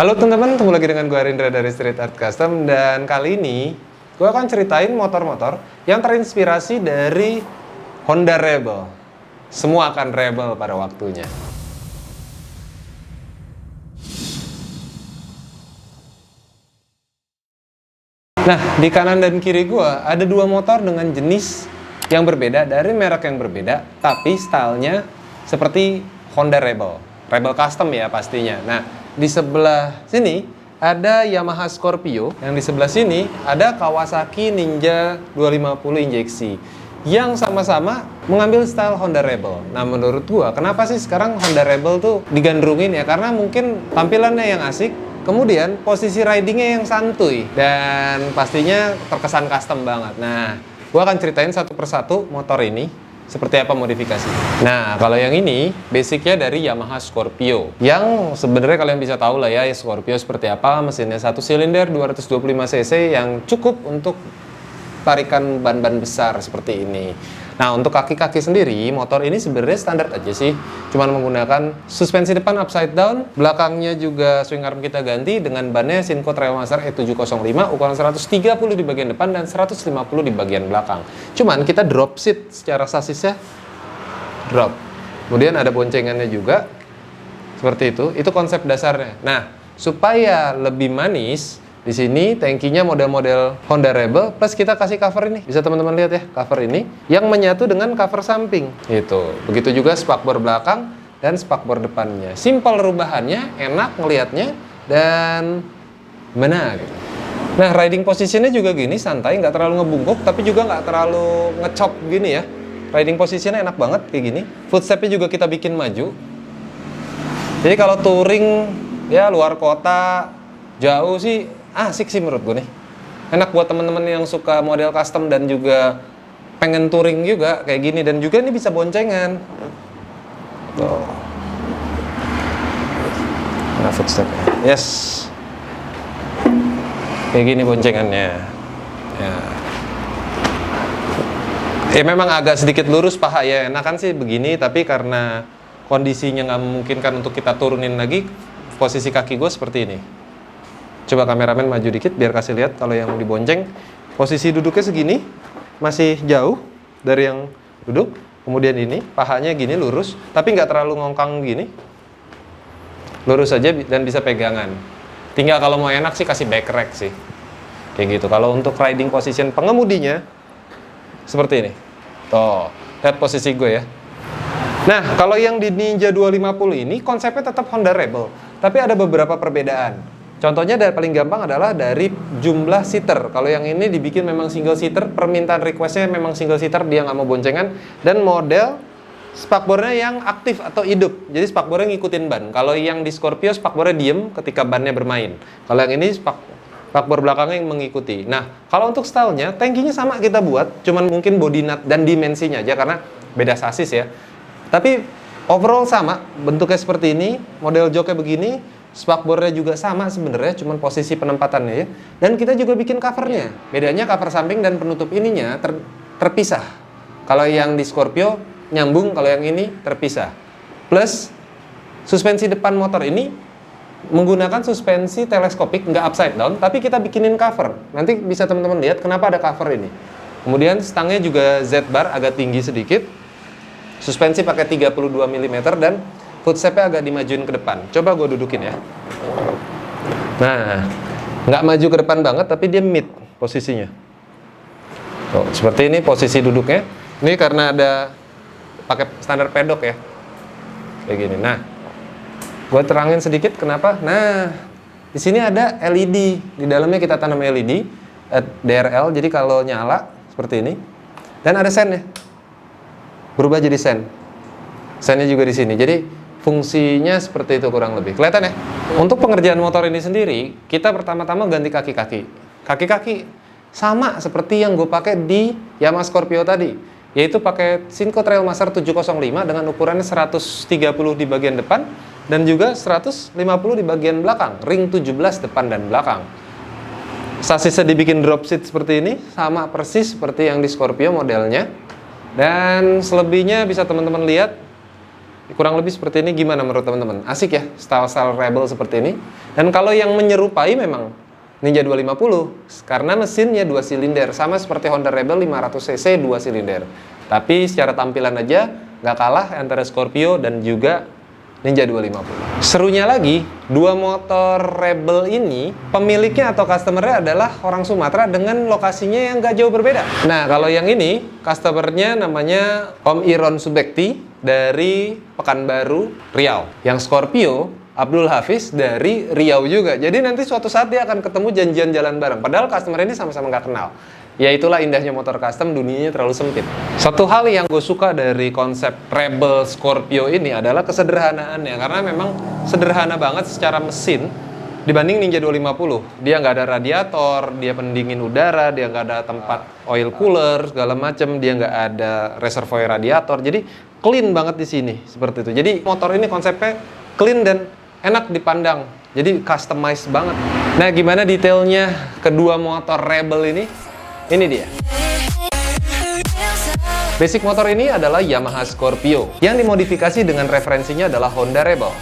Halo teman-teman, ketemu lagi dengan gue Arindra dari Street Art Custom. Dan kali ini gue akan ceritain motor-motor yang terinspirasi dari Honda Rebel. Semua akan rebel pada waktunya. Nah, di kanan dan kiri gue ada dua motor dengan jenis yang berbeda, dari merek yang berbeda, tapi stylenya seperti Honda Rebel. Rebel Custom ya pastinya. Nah, di sebelah sini ada Yamaha Scorpio, yang di sebelah sini ada Kawasaki Ninja 250 injeksi yang sama-sama mengambil style Honda Rebel. Nah, menurut gua, kenapa sih sekarang Honda Rebel tuh digandrungin ya? Karena mungkin tampilannya yang asik, kemudian posisi ridingnya yang santuy, dan pastinya terkesan custom banget. Nah, gua akan ceritain satu persatu motor ini seperti apa modifikasi. Nah, kalau yang ini basicnya dari Yamaha Scorpio, yang sebenarnya kalian bisa tahu lah ya Scorpio seperti apa. Mesinnya 1 silinder 225 cc yang cukup untuk tarikan ban-ban besar seperti ini. Nah, untuk kaki-kaki sendiri, motor ini sebenarnya standar aja sih. Cuman menggunakan suspensi depan upside down, belakangnya juga swing arm kita ganti dengan bannya Shinko Trailmaster E705, ukuran 130 di bagian depan dan 150 di bagian belakang. Cuman kita drop seat secara sasisnya drop. Kemudian ada boncengannya juga, seperti itu konsep dasarnya. Nah, supaya lebih manis, di sini tangkinya model-model Honda Rebel, plus kita kasih cover ini. Bisa teman-teman lihat ya, cover ini yang menyatu dengan cover samping. Itu. Begitu juga spakbor belakang dan spakbor depannya. Simpel rubahannya, enak ngelihatnya, dan mana gitu. Nah, riding positionnya juga gini, santai, nggak terlalu ngebungkuk, tapi juga nggak terlalu ngecop gini ya. Riding positionnya enak banget kayak gini. Footstepnya juga kita bikin maju. Jadi kalau touring ya luar kota jauh sih asik sih menurut gue nih. Enak buat temen-temen yang suka model custom dan juga pengen touring juga kayak gini, dan juga ini bisa boncengan. Tuh. Nah, footstepnya. Yes. Kayak gini boncengannya. Ya. Memang agak sedikit lurus paha ya. Enakan sih begini, tapi karena kondisinya nggak memungkinkan untuk kita turunin lagi, posisi kaki gue seperti ini. Coba kameramen maju dikit biar kasih lihat kalau yang dibonceng. Posisi duduknya segini, masih jauh dari yang duduk. Kemudian ini, pahanya gini lurus, tapi nggak terlalu ngongkang gini. Lurus aja dan bisa pegangan. Tinggal kalau mau enak sih kasih back rack sih. Kayak gitu. Kalau untuk riding position pengemudinya, seperti ini. Tuh, lihat posisi gue ya. Nah, kalau yang di Ninja 250 ini konsepnya tetap Honda Rebel, tapi ada beberapa perbedaan. Contohnya dari paling gampang adalah dari jumlah seater. Kalau yang ini dibikin memang single seater, permintaan requestnya memang single seater, dia nggak mau boncengan. Dan model spakbornya yang aktif atau hidup, jadi spakbornya ngikutin ban. Kalau yang di Scorpio spakbornya diem ketika bannya bermain. Kalau yang ini spakbor belakangnya yang mengikuti. Nah, kalau untuk stylenya, tankinya sama kita buat, cuman mungkin body nut dan dimensinya aja karena beda sasis ya. Tapi overall sama, bentuknya seperti ini, model joknya begini. Spakbornya juga sama sebenarnya, cuman posisi penempatannya ya. Dan kita juga bikin covernya. Bedanya cover samping dan penutup ininya terpisah. Kalau yang di Scorpio nyambung, kalau yang ini terpisah. Plus suspensi depan motor ini menggunakan suspensi teleskopik, nggak upside down, tapi kita bikinin cover. Nanti bisa teman-teman lihat kenapa ada cover ini. Kemudian stangnya juga Z-bar agak tinggi sedikit. Suspensi pakai 32 mm dan footstepnya agak dimajuin ke depan. Coba gue dudukin ya. Nah, nggak maju ke depan banget, tapi dia mid posisinya. Tuh, seperti ini posisi duduknya. Ini karena ada pakai standar pedok ya. Kayak gini. Nah, gue terangin sedikit kenapa. Nah, di sini ada LED. Di dalamnya kita tanam LED, DRL. Jadi kalau nyala seperti ini. Dan ada sen ya. Berubah jadi sen. Sennya juga di sini. Jadi fungsinya seperti itu kurang lebih. Kelihatan ya? Untuk pengerjaan motor ini sendiri, kita pertama-tama ganti kaki-kaki. Kaki-kaki sama seperti yang gue pakai di Yamaha Scorpio tadi, yaitu pakai Shinko Trailmaster 705 dengan ukurannya 130 di bagian depan dan juga 150 di bagian belakang, ring 17 depan dan belakang. Sasisnya dibikin drop seat seperti ini, sama persis seperti yang di Scorpio modelnya. Dan selebihnya bisa teman-teman lihat Kurang lebih seperti ini. Gimana menurut teman-teman? Asik ya style-style rebel seperti ini. Dan kalau yang menyerupai memang Ninja 250 karena mesinnya 2 silinder, sama seperti Honda Rebel 500cc 2 silinder. Tapi secara tampilan aja nggak kalah antara Scorpio dan juga Ninja 250. Serunya lagi, dua motor Rebel ini pemiliknya atau customernya adalah orang Sumatera dengan lokasinya yang nggak jauh berbeda. Nah, kalau yang ini customernya namanya Om Iron Subekti dari Pekanbaru, Riau. Yang Scorpio Abdul Hafiz dari Riau juga. Jadi nanti suatu saat dia akan ketemu janjian jalan bareng. Padahal customer ini sama-sama nggak kenal. Ya itulah indahnya motor custom, dunianya terlalu sempit. Satu hal yang gue suka dari konsep Rebel Scorpio ini adalah kesederhanaannya. Karena memang sederhana banget secara mesin dibanding Ninja 250. Dia nggak ada radiator, dia pendingin udara, dia nggak ada tempat oil cooler, segala macem. Dia nggak ada reservoir radiator. Jadi clean banget di sini, seperti itu. Jadi motor ini konsepnya clean dan enak dipandang. Jadi customized banget. Nah, gimana detailnya kedua motor Rebel ini? Ini dia. Basic motor ini adalah Yamaha Scorpio yang dimodifikasi dengan referensinya adalah Honda Rebel.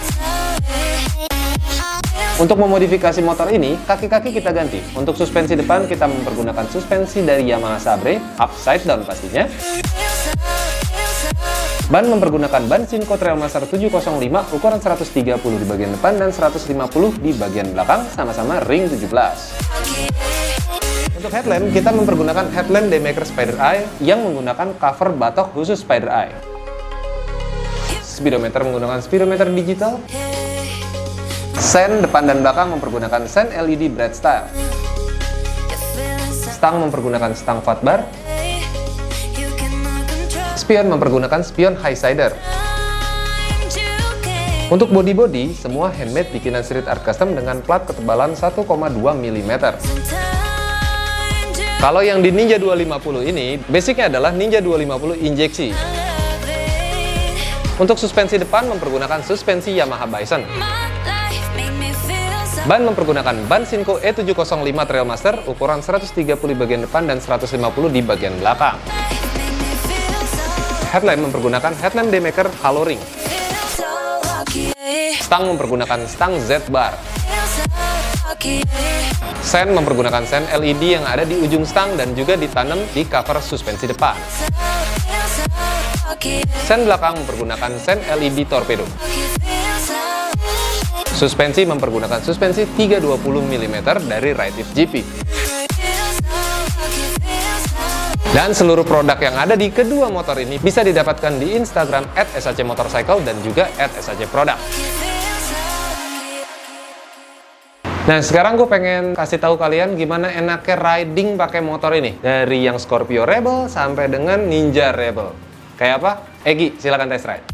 Untuk memodifikasi motor ini, kaki-kaki kita ganti. Untuk suspensi depan kita mempergunakan suspensi dari Yamaha Sabre, upside down pastinya. Ban mempergunakan ban Shinko Trailmaster 705 ukuran 130 di bagian depan dan 150 di bagian belakang, sama-sama ring 17. Untuk headlamp, kita mempergunakan headlamp Daymaker Spider Eye yang menggunakan cover batok khusus Spider Eye. Speedometer menggunakan speedometer digital. Sen depan dan belakang mempergunakan sen LED Bright Style. Stang mempergunakan stang fat bar. Spion mempergunakan spion high sider. Untuk body-body, semua handmade bikinan Street Art Custom dengan plat ketebalan 1,2 mm. Kalau yang di Ninja 250 ini, basicnya adalah Ninja 250 injeksi. Untuk suspensi depan mempergunakan suspensi Yamaha Bison. Ban mempergunakan ban Shinko E705 Trailmaster ukuran 130 di bagian depan dan 150 di bagian belakang. Headlamp mempergunakan headlamp Daymaker Halo Ring. Stang mempergunakan stang Z-bar. Sen mempergunakan sen LED yang ada di ujung stang dan juga ditanam di cover suspensi depan. Sen belakang mempergunakan sen LED torpedo. Suspensi mempergunakan suspensi 320 mm dari Ride It GP. Dan seluruh produk yang ada di kedua motor ini bisa didapatkan di Instagram @shcmotorcycle dan juga @shcproduct. Nah, sekarang gue pengen kasih tahu kalian gimana enaknya riding pakai motor ini. Dari yang Scorpio Rebel sampai dengan Ninja Rebel. Kayak apa? Egi, silakan test ride.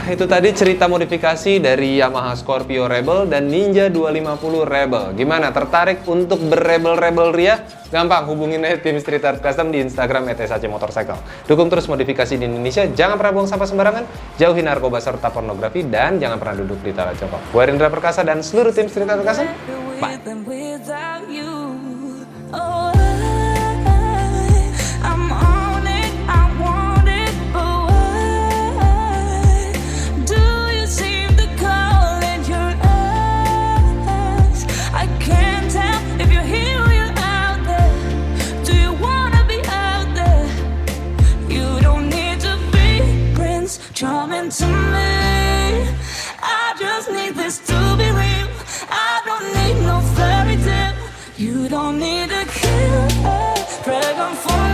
itu tadi cerita modifikasi dari Yamaha Scorpio Rebel dan Ninja 250 Rebel. Gimana, tertarik untuk berrebel-rebel ria? Gampang, hubungin aja tim Street Art Custom di Instagram @shcmotorcycle. Dukung terus modifikasi di Indonesia, jangan pernah buang sampah sembarangan, jauhi narkoba serta pornografi, dan jangan pernah duduk di tala jongkok. Gue Rindra Perkasa dan seluruh tim Street Art Custom. Bye. Charming to me, I just need this to be real. I don't need no fairy tale. You don't need a killer, dragon for